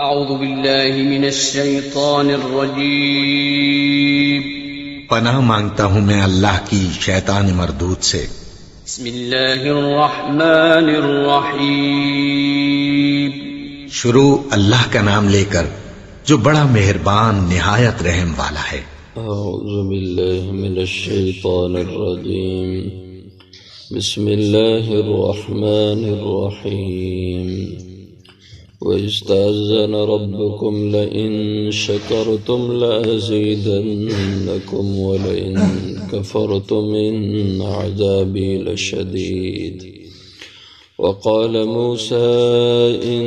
اعوذ باللہ من الشیطان الرجیم پناہ مانگتا ہوں میں اللہ کی شیطان مردود سے۔ بسم اللہ الرحمن الرحیم شروع اللہ کا نام لے کر جو بڑا مہربان نہایت رحم والا ہے۔ اعوذ باللہ من الشیطان الرجیم بسم اللہ الرحمن الرحیم وَإِسْتَأْذَنَ رَبُّكُمْ لَئِن شَكَرْتُمْ لَأَزِيدَنَّكُمْ وَلَئِن كَفَرْتُمْ إِنَّ عَذَابِي لَشَدِيدٌ وَقَالَ مُوسَى إِن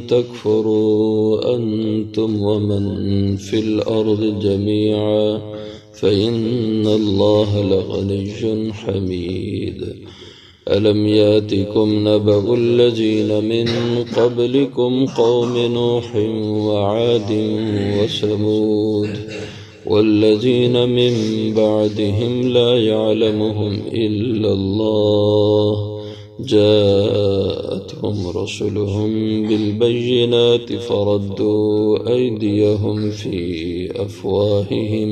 تَكْفُرُوا أَنْتُمْ وَمَنْ فِي الْأَرْضِ جَمِيعًا فَإِنَّ اللَّهَ لَغَنِيٌّ حَمِيدٌ أَلَمْ يَأْتِكُمْ نَبَأُ الَّذِينَ مِنْ قَبْلِكُمْ قَوْمِ نُوحٍ وَعَادٍ وَثَمُودَ وَالَّذِينَ مِنْ بَعْدِهِمْ لَا يَعْلَمُهُمْ إِلَّا اللَّهُ جاءتهم رسلهم بالبينات فردوا أيديهم في أفواههم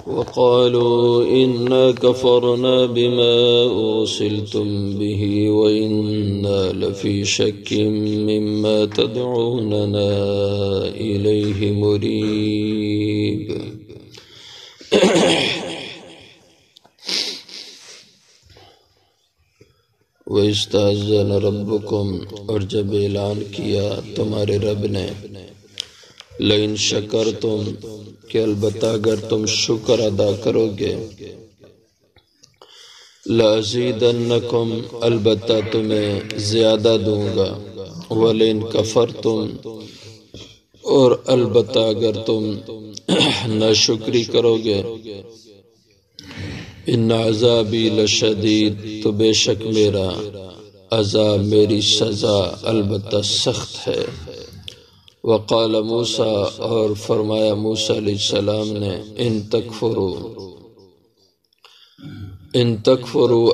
وقالوا إنا كفرنا بما أرسلتم به وإنا لفي شك مما تدعوننا إليه مريب وَإِسْتَأْذَنَ رَبُّكُمْ اور جب اعلان کیا تمہارے رب نے لَإِن شَكَرْتُمْ کہ البتہ اگر تم شکر ادا کرو گے لَأَزِيدَنَّكُمْ البتہ تمہیں زیادہ دوں گا وَلَئِن كَفَرْتُمْ اور البتہ اگر تم ناشکری کرو گے ان عذابی لشدید تو بے شک میرا عذاب میری سزا البتہ سخت ہے۔ وقال موسیٰ اور فرمایا موسیٰ علیہ السلام نے ان تکفروا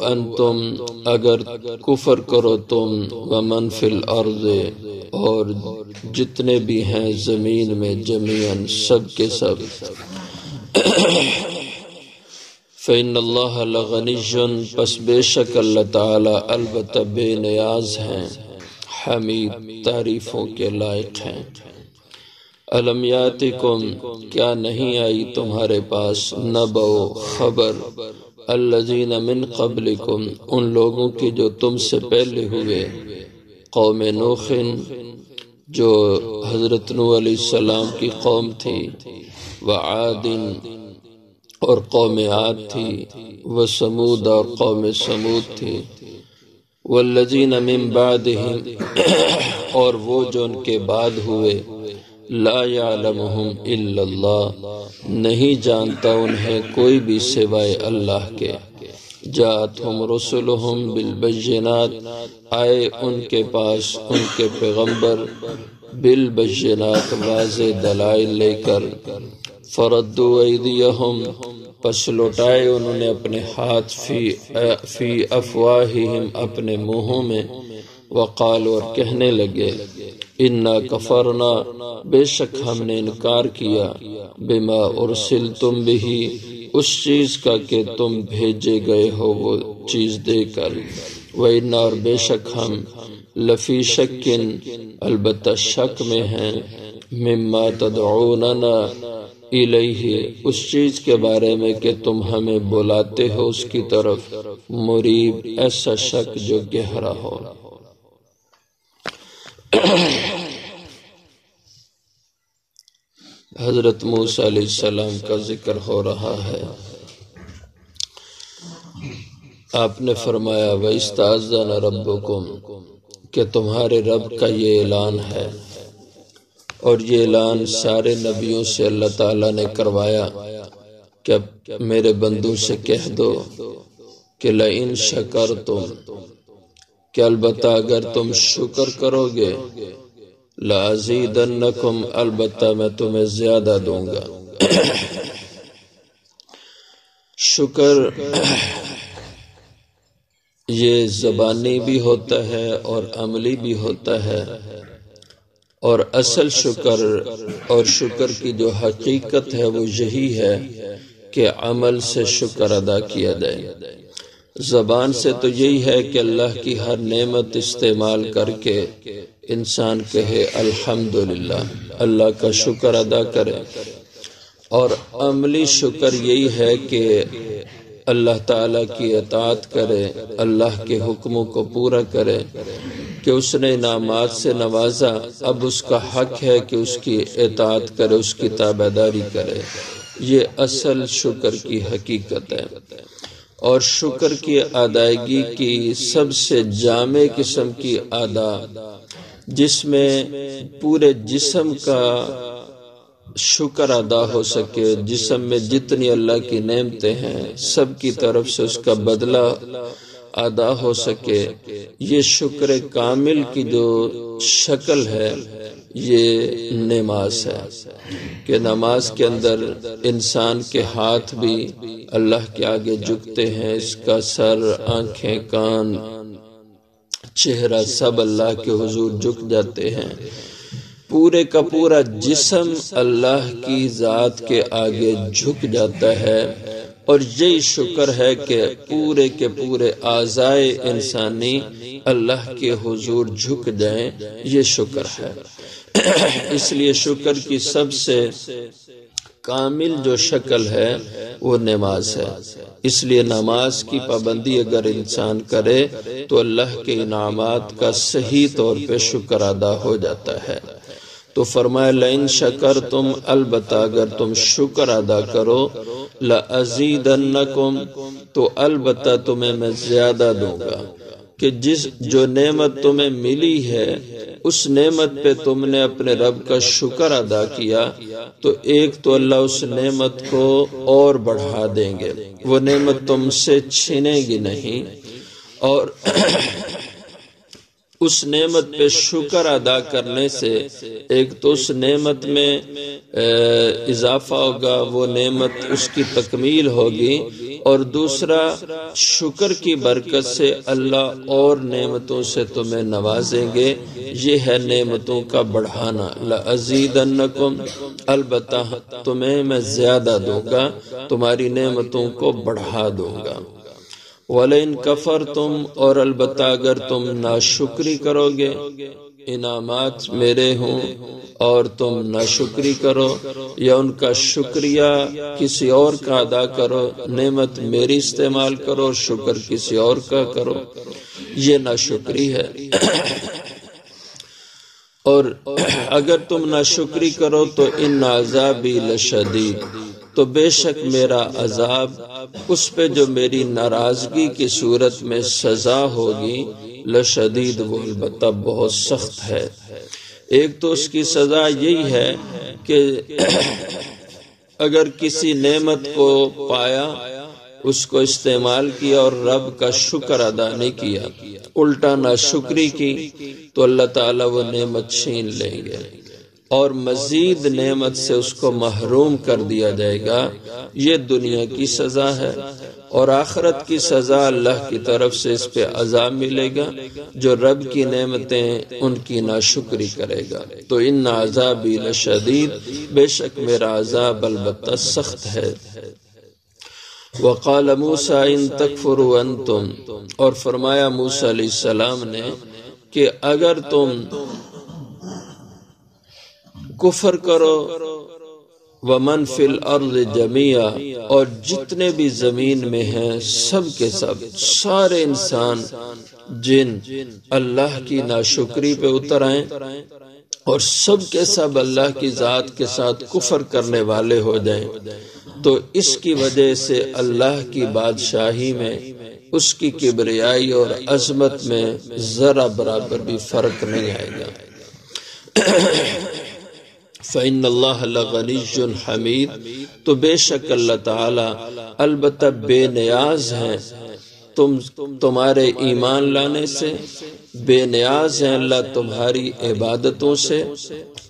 انتم اگر کفر کرو تم ومن فی الارض اور جتنے بھی ہیں زمین میں جمیعاً سب کے سب فَإِنَّ اللَّهَ لَغَنِيٌّ پس بے شک اللہ تعالی البتہ بے نیاز ہیں حمید تعریفوں کے لائق ہیں۔ أَلَمْ يَأْتِكُمْ کیا نہیں آئی تمہارے پاس نبأ خبر الذین من قبلکم ان لوگوں کی جو تم سے پہلے ہوئے قوم نوح جو حضرت نوح علیہ السلام کی قوم تھی وعاد اور قوم عاد تھی وثمود اور قوم ثمود تھی والذین من بعدہم اور وہ جو ان کے بعد ہوئے لا یعلمہم الا اللہ نہیں جانتا انہیں کوئی بھی سوائے اللہ کے جاءتہم رسلہم بالبینات آئے ان کے پاس ان کے پیغمبر بالبینات واضح دلائل لے کر فردوا ایدیہم پس لوٹائے انہوں نے اپنے ہاتھ فی افواہہم اپنے منہوں میں وقالوا اور کہنے لگے انا کفرنا بے شک ہم نے انکار کیا بما ارسلتم بہ اس چیز کا کہ تم بھیجے گئے ہو وہ چیز دے کر وَإِنَّا اور بے شک ہم لفی شکن البتہ شک میں ہیں مما تدعوننا الیہ اس چیز کے بارے میں کہ تم ہمیں بلاتے ہو اس کی طرف مریب ایسا شک جو گہرا ہو۔ حضرت موسیٰ علیہ السلام کا ذکر ہو رہا ہے۔ آپ نے فرمایا وَإِسْتَأْذَنَ رَبُّكُمْ کہ تمہارے رب کا یہ اعلان ہے اور یہ اعلان سارے نبیوں سے اللہ تعالیٰ نے کروایا کہ میرے بندوں سے کہہ دو کہ لَإِن شَكَرْتُمْ کہ البتہ اگر تم شکر کرو گے لَأَزِيدَنَّكُمْ البتہ میں تمہیں زیادہ دوں گا۔ شکر یہ زبانی بھی ہوتا ہے اور عملی بھی ہوتا ہے اور اصل شکر اور شکر کی جو حقیقت ہے وہ یہی ہے کہ عمل سے شکر ادا کیا جائے۔ زبان سے تو یہی ہے کہ اللہ کی ہر نعمت استعمال کر کے انسان کہے الحمدللہ، اللہ کا شکر ادا کرے، اور عملی شکر یہی ہے کہ اللہ تعالیٰ کی اطاعت کرے، اللہ کے حکموں کو پورا کرے کہ اس نے انعامات سے نوازا، اب اس کا حق ہے کہ اس کی اطاعت کرے، اس کی تابعداری کرے۔ یہ اصل شکر کی حقیقت ہے، اور شکر کی ادائیگی کی سب سے جامع قسم کی ادا جس میں پورے جسم کا شکر ادا ہو سکے، جسم میں جتنی اللہ کی نعمتیں ہیں سب کی طرف سے اس کا بدلہ ادا ہو سکے، یہ شکر کامل کی جو شکل ہے یہ نماز ہے، کہ نماز کے اندر انسان کے ہاتھ بھی اللہ کے آگے جھکتے ہیں، اس کا سر، آنکھیں، کان، چہرہ سب اللہ کے حضور جھک جاتے ہیں، پورے کا پورا جسم اللہ کی ذات کے آگے جھک جاتا ہے، اور یہی شکر ہے کہ پورے کے پورے اعضائے انسانی اللہ کے حضور جھک جائیں، یہ شکر ہے۔ اس لیے شکر کی سب سے کامل جو شکل ہے وہ نماز ہے۔ اس لیے نماز کی پابندی اگر انسان کرے تو اللہ کے انعامات کا صحیح طور پہ شکر ادا ہو جاتا ہے۔ تو فرمایا لئن شکرتم، البتہ اگر تم شکر ادا کرو، لأزیدنکم، تو البتہ تمہیں میں زیادہ دوں گا، کہ جو نعمت تمہیں ملی ہے اس نعمت پہ تم نے اپنے رب کا شکر ادا کیا تو ایک تو اللہ اس نعمت کو اور بڑھا دیں گے، وہ نعمت تم سے چھینے گی نہیں، اور اس نعمت پہ شکر ادا کرنے سے ایک تو اس نعمت میں اضافہ ہوگا، وہ نعمت اس کی تکمیل ہوگی، اور دوسرا شکر کی برکت سے اللہ اور نعمتوں سے تمہیں نوازیں گے، یہ ہے نعمتوں کا بڑھانا۔ لَأَزِيدَنَّكُمْ، البتہ تمہیں میں زیادہ دوں گا، تمہاری نعمتوں کو بڑھا دوں گا۔ وَلَئِن كَفَرْتُمْ، اور البتہ اگر تم ناشکری کرو گے، انعامات میرے ہوں اور تم ناشکری کرو یا ان کا شکریہ کسی اور کا ادا کرو، نعمت میری استعمال کرو اور شکر کسی اور کا کرو، یہ ناشکری ہے۔ اور اگر تم ناشکری کرو تو ان عذابی لشدید، تو بے شک میرا عذاب اس پہ جو میری ناراضگی کی صورت میں سزا ہوگی، لشدید، وہ البتہ بہت سخت ہے۔ ایک تو اس کی سزا یہی ہے کہ اگر کسی نعمت کو پایا، اس کو استعمال کیا اور رب کا شکر ادا نہیں کیا، الٹا ناشکری کی، تو اللہ تعالیٰ وہ نعمت چھین لیں گے اور مزید نعمت سے اس کو محروم کر دیا جائے گا۔ یہ دنیا کی سزا ہے، اور آخرت کی سزا اللہ کی طرف سے اس پہ عذاب ملے گا، جو رب کی نعمتیں ان کی ناشکری کرے گا۔ تو ان عذابی لشدید، بے شک میرا عذاب البتہ سخت ہے۔ وقال موسیٰ ان تکفروا انتم، اور فرمایا موسیٰ علیہ السلام نے کہ اگر تم کفر کرو، ومن فی الارض جمیعا، اور جتنے بھی زمین میں ہیں سب کے سب، سارے انسان جن اللہ کی ناشکری پہ اتر آئیں اور سب کے سب اللہ کی ذات کے ساتھ کفر کرنے والے ہو جائیں، تو اس کی وجہ سے اللہ کی بادشاہی میں، اس کی کبریائی اور عظمت میں ذرا برابر بھی فرق نہیں آئے گا۔ فَإِنَّ اللَّهَ لَغَنِيٌّ حَمِيدٌ، تو بے شک اللہ تعالیٰ البتہ بے نیاز ہیں، تمہارے ایمان لانے سے بے نیاز ہیں اللہ تمہاری عبادتوں سے،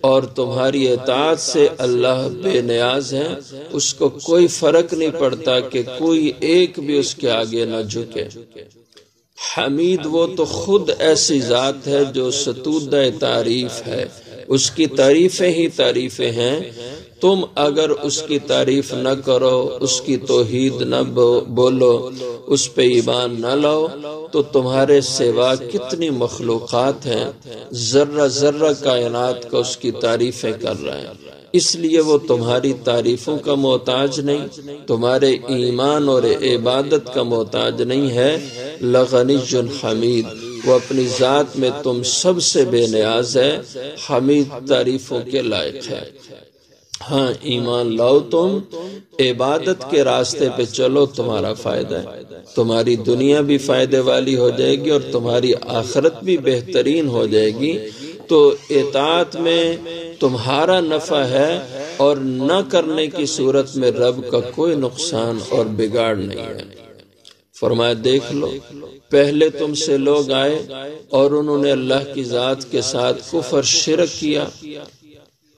اور تمہاری اطاعت سے اللہ بے نیاز ہیں، اس کو کوئی فرق نہیں پڑتا کہ کوئی ایک بھی اس کے آگے نہ جھکے۔ حمید وہ تو خود ایسی ذات ہے جو ستودہ تعریف ہے، اس کی تعریفیں ہی تعریفیں ہیں. تم اگر اس کی تعریف نہ کرو، اس کی توحید نہ بولو، اس پہ ایمان نہ لاؤ، تو تمہارے سوا کتنی مخلوقات ہیں، ذرہ ذرہ کائنات کا اس کی تعریفیں کر رہے ہیں. اس لیے وہ تمہاری تعریفوں کا محتاج نہیں، تمہارے ایمان اور عبادت کا محتاج نہیں ہے. لغنی حمید، وہ اپنی ذات میں تم سب سے بے نیاز ہے، حمید تعریفوں کے لائق ہے. ہاں ایمان لاؤ، تم عبادت کے راستے پہ چلو، تمہارا فائدہ ہے. تمہاری دنیا بھی فائدے والی ہو جائے گی اور تمہاری آخرت بھی بہترین ہو جائے گی. تو اطاعت میں تمہارا نفع ہے اور نہ کرنے کی صورت میں رب کا کوئی نقصان اور بگاڑ نہیں ہے. فرمایا دیکھ لو، پہلے تم سے لوگ آئے اور انہوں نے اللہ کی ذات کے ساتھ کفر شرک کیا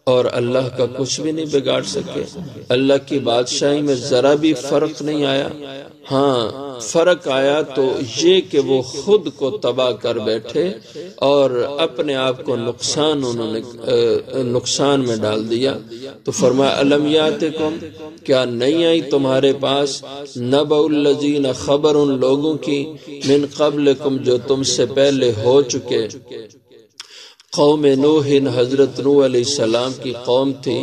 اور اللہ کا کچھ بھی نہیں بگاڑ سکے. اللہ کی بادشاہی میں ذرا بھی فرق نہیں آیا. ہاں فرق آیا تو یہ کہ وہ خود کو تباہ کر بیٹھے اور اپنے آپ کو انہوں نے نقصان میں ڈال دیا. تو فرمایا الم یاتکم، کیا نہیں آئی تمہارے پاس نبأ الذین، خبر ان لوگوں کی، من قبلکم جو تم سے پہلے ہو چکے. قوم نوح، حضرت نوح علیہ السلام کی قوم تھی.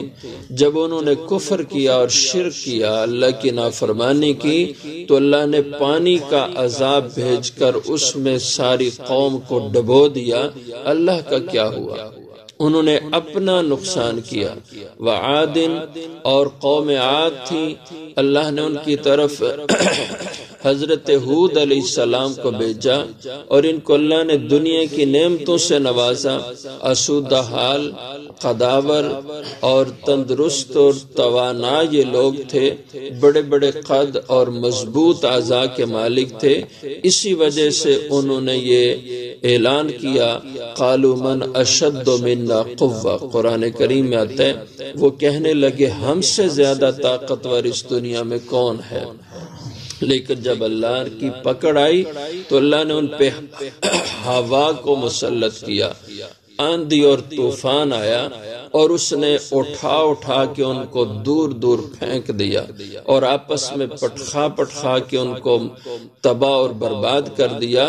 جب انہوں نے کفر کیا اور شرک کیا، اللہ کی نافرمانی کی، تو اللہ نے پانی کا عذاب بھیج کر اس میں ساری قوم کو ڈبو دیا. اللہ کا کیا ہوا؟ انہوں نے اپنا نقصان کیا. وعاد، اور قوم عاد تھی، اللہ نے ان کی طرف حضرت ہود علیہ السلام کو بھیجا اور ان کو اللہ نے دنیا کی نعمتوں سے نوازا. آسودہ حال، قداور اور تندرست اور توانا یہ لوگ تھے، بڑے بڑے قد اور مضبوط اعضاء کے مالک تھے. اسی وجہ سے انہوں نے یہ اعلان کیا، قالوا من اشد منا قوة. قرآن کریم میں آتا ہے وہ کہنے لگے ہم سے زیادہ طاقتور اس دنیا میں کون ہے. لیکن جب اللہ کی پکڑ آئی تو اللہ نے ان پہ ہوا کو مسلط کیا. آندھی اور طوفان آیا اور اس نے اٹھا کے ان کو دور دور پھینک دیا اور آپس میں پٹخا کے ان کو تباہ اور برباد کر دیا.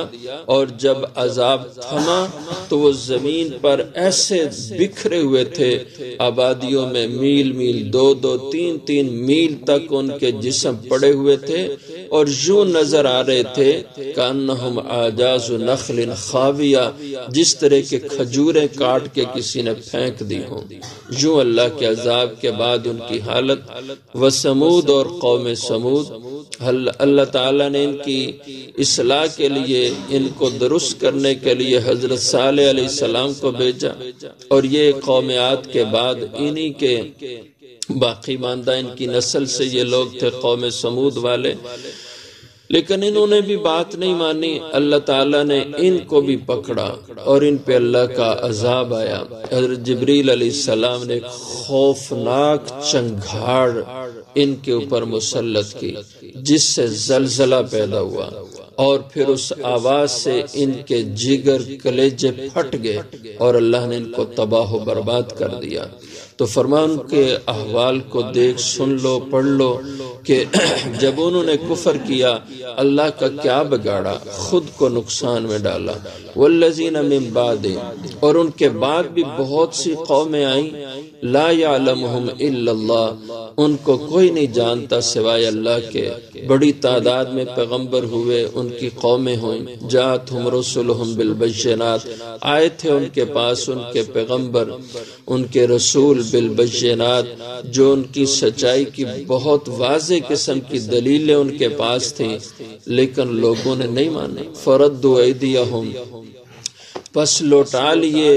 اور جب عذاب تھما تو وہ زمین پر ایسے بکھرے ہوئے تھے، آبادیوں میں میل میل، 2-2 3-3 میل تک ان کے جسم پڑے ہوئے تھے اور یوں نظر آ رہے تھے کأنہم اعجاز نخل خاویہ، جس طرح کے کھجوریں کاٹ کے کسی نے پھینک دی ہوں. یوں اللہ کے عذاب کے بعد ان کی حالت. وثمود، اور قوم سمود، اللہ تعالیٰ نے ان کی اصلاح کے لیے، ان کو درست کرنے کے لیے حضرت صالح علیہ السلام کو بھیجا. اور یہ قوم عاد کے بعد انہی کے باقی ماندہ ان کی نسل سے یہ لوگ تھے قوم سمود والے. لیکن انہوں نے بھی بات نہیں مانی. اللہ تعالیٰ نے ان کو بھی پکڑا اور ان پہ اللہ کا عذاب آیا. حضرت جبریل علیہ السلام نے ایک خوفناک چنگھاڑ ان کے اوپر مسلط کی جس سے زلزلہ پیدا ہوا اور پھر اس آواز سے ان کے جگر کلیجے پھٹ گئے اور اللہ نے ان کو تباہ و برباد کر دیا. تو فرمان کے احوال کو دیکھ، سن لو، پڑھ لو کہ جب انہوں نے کفر کیا اللہ کا کیا بگاڑا، خود کو نقصان میں ڈالا. والذین من بعد، اور ان کے بعد بھی بہت سی قومیں آئیں، لا یعلمہم الا اللہ، ان کو کوئی نہیں جانتا سوائے اللہ کے. بڑی تعداد میں پیغمبر ہوئے، ان کی قومیں ہوئیں. جاءتہم رسلہم بالبینات، آئے تھے ان کے پاس ان کے پیغمبر، ان کے رسول بالبینات، جو ان کی سچائی کی بہت واضح قسم کی دلیلیں ان کے پاس تھیں، لیکن لوگوں نے نہیں مانے. فردوا ایدیہم، پس لوٹا لیے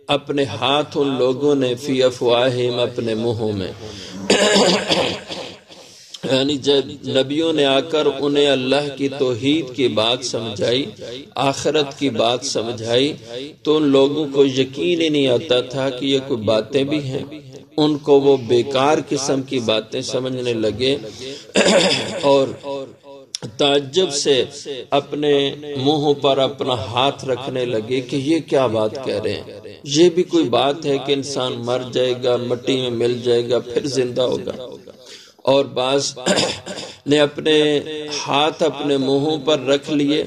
اپنے ہاتھ ان لوگوں نے، فی افواہہم، اپنے منہوں میں. یعنی جب نبیوں نے آ کر انہیں اللہ کی توحید کی بات سمجھائی، آخرت کی بات سمجھائی، تو ان لوگوں کو یقین ہی نہیں آتا تھا کہ یہ کوئی باتیں بھی ہیں. ان کو وہ بیکار قسم کی باتیں سمجھنے لگے اور تعجب سے اپنے منہوں پر اپنا ہاتھ رکھنے لگے کہ یہ کیا بات کہہ رہے ہیں. یہ بھی کوئی بات ہے کہ انسان مر جائے گا، مٹی میں مل جائے گا، پھر زندہ ہوگا؟ اور بعض نے اپنے ہاتھ اپنے منہوں پر رکھ لیے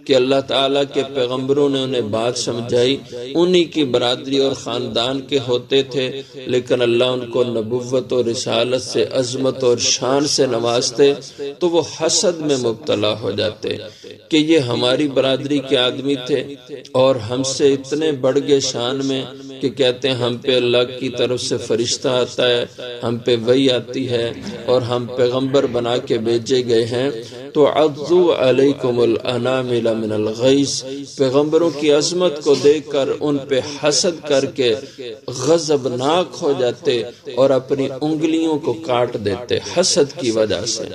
کہ اللہ تعالیٰ کے پیغمبروں نے انہیں بات سمجھائی، انہی کی برادری اور خاندان کے ہوتے تھے، لیکن اللہ ان کو نبوت اور رسالت سے، عظمت اور شان سے نوازتے تو وہ حسد میں مبتلا ہو جاتے کہ یہ ہماری برادری کے آدمی تھے اور ہم سے اتنے بڑھ گئے شان میں کہ کہتے ہیں ہم پہ اللہ کی طرف سے فرشتہ آتا ہے، ہم پہ وحی آتی ہے اور ہم پیغمبر بنا کے بھیجے گئے ہیں، تو عضو علیکم الانامل من الغیظ، پیغمبروں کی عظمت کو دیکھ کر ان پہ حسد کر کے غضبناک ہو جاتے اور اپنی انگلیوں کو کاٹ دیتے حسد کی وجہ سے۔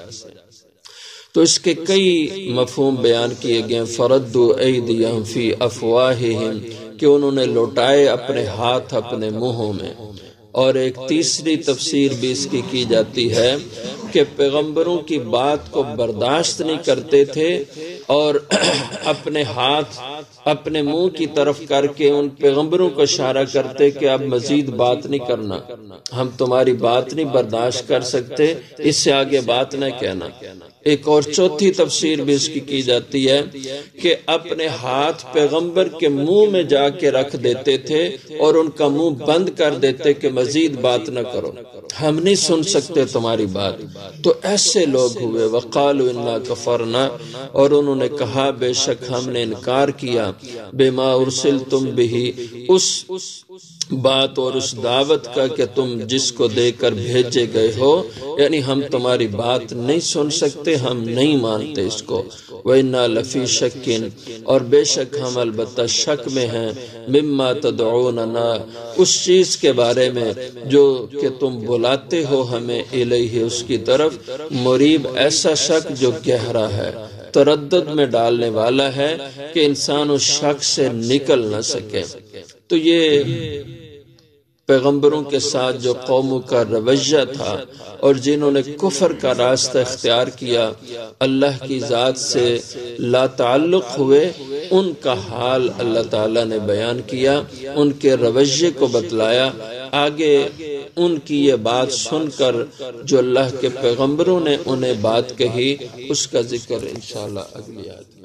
تو اس کے کئی مفہوم بیان کیے گئے، فردوا ایدیہم فی افواہہم، کہ انہوں نے لوٹائے اپنے ہاتھ اپنے منہوں میں۔ اور ایک تیسری تفسیر بھی اس کی جاتی ہے کہ پیغمبروں کی بات کو برداشت نہیں کرتے تھے اور اپنے ہاتھ اپنے منہ کی طرف کر کے ان پیغمبروں کو اشارہ کرتے کہ اب مزید بات نہیں کرنا، ہم تمہاری بات نہیں برداشت کر سکتے، اس سے آگے بات نہ کہنا۔ ایک اور چوتھی تفسیر بھی اس کی جاتی ہے کہ اپنے ہاتھ پیغمبر کے منہ میں جا کے رکھ دیتے تھے اور ان کا منہ بند کر دیتے کہ مزید بات نہ کرو، ہم نہیں سن سکتے تمہاری بات۔ تو ایسے لوگ ہوئے، وقالوا انا کفرنا، اور انہوں نے کہا بے شک ہم نے انکار کیا، بما ارسلتم بہ، اس بات اور اس دعوت کا کہ تم جس کو دے کر بھیجے گئے ہو، یعنی ہم تمہاری بات نہیں سن سکتے، ہم نہیں مانتے اس کو۔ وَإِنَّا لَفِي شَكٍ، اور بے شک ہم البتہ شک میں ہیں، مما تدعوننا، اس چیز کے بارے میں جو کہ تم بلاتے ہو ہمیں، الیہ، اس کی طرف، مریب، ایسا شک جو گہرا ہے، تردد میں ڈالنے والا ہے کہ انسان اس شک سے نکل نہ سکے۔ تو یہ پیغمبروں کے ساتھ جو قوموں کا رویہ تھا اور جنہوں نے کفر کا راستہ اختیار کیا، اللہ کی ذات سے لا تعلق ہوئے، ان کا حال اللہ تعالیٰ نے بیان کیا، ان کے رویے کو بتلایا۔ آگے ان کی یہ بات سن کر جو اللہ کے پیغمبروں نے انہیں بات کہی، اس کا ذکر انشاءاللہ اگلی آیت